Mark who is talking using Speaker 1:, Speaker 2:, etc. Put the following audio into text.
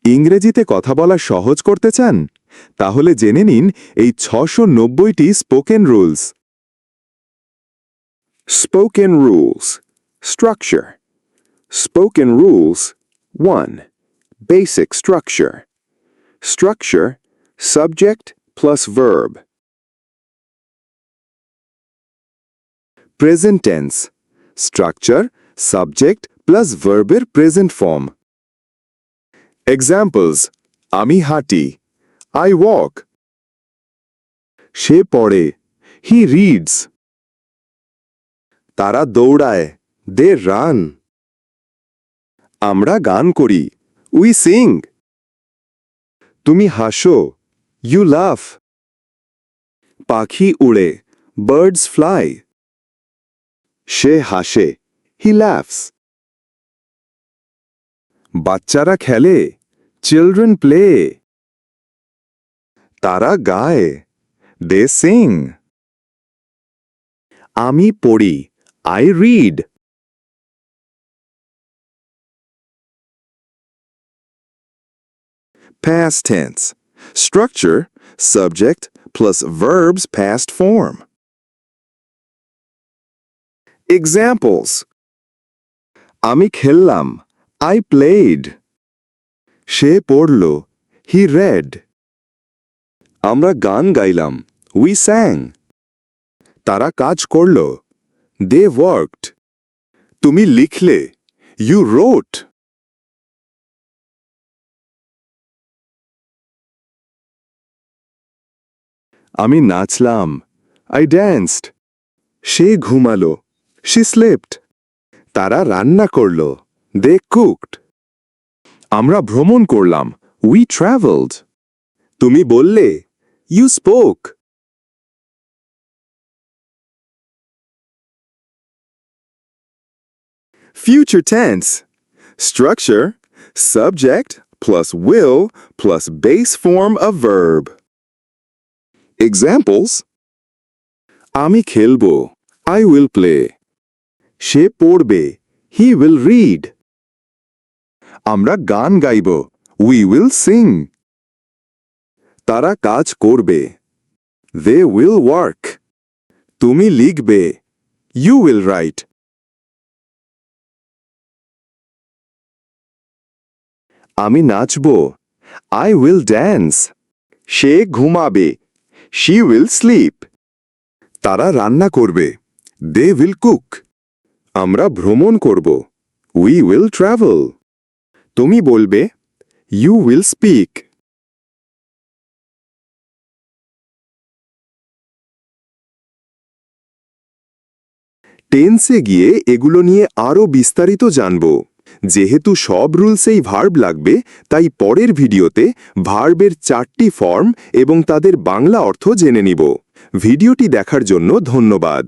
Speaker 1: ইংরেজিতে কথা বলা সহজ করতে চান? তাহলে জেনে নিন এই 690টি spoken rules. Spoken rules. Structure. Spoken rules. 1. Basic structure. Structure, subject plus verb. Present tense. Structure, subject plus verb-এর present form. Examples: আমি হাঁটি, I walk. সে পড়ে, he reads. তারা দৌড়ায়, they run. আমরা গান করি, we sing. তুমি হাসো, you laugh. পাখি উড়ে, birds fly. সে হাসে, he laughs. বাচ্চারা খেলে, children play. তারা গায়, they sing. আমি পড়ি, I read. Past tense. Structure, subject plus verbs past form. Examples: আমি খেললাম, I played. সে পড়ল, he read. আমরা গান গাইলাম, we sang. তারা কাজ করল, they worked. তুমি লিখলে, you wrote. আমি নাচলাম, I danced. Say ঘুমালো, she slept. তারা রান্না করল, they cooked. আমরা ভ্রমণ করলাম, we traveled. তুমি বললে, you spoke. Future tense. Structure, subject plus will plus base form of verb. Examples: আমি খেলবো, I will play. সে পড়বে, he will read. আমরা গান গাইব, we will sing. তারা কাজ করবে, they will work. তুমি লিখবে, you will write. আমি নাচব, I will dance. সে ঘুমাবে, she will sleep. তারা রান্না করবে, they will cook. আমরা ভ্রমণ করব, we will travel. তুমি বলবে, you will speak. টেন্সে গিয়ে এগুলো নিয়ে আরও বিস্তারিত জানব। যেহেতু সব রুলসেই ভার্ব লাগবে, তাই পরের ভিডিওতে ভার্বের 4টি ফর্ম এবং তাদের বাংলা অর্থ জেনে নিব। ভিডিওটি দেখার জন্য ধন্যবাদ।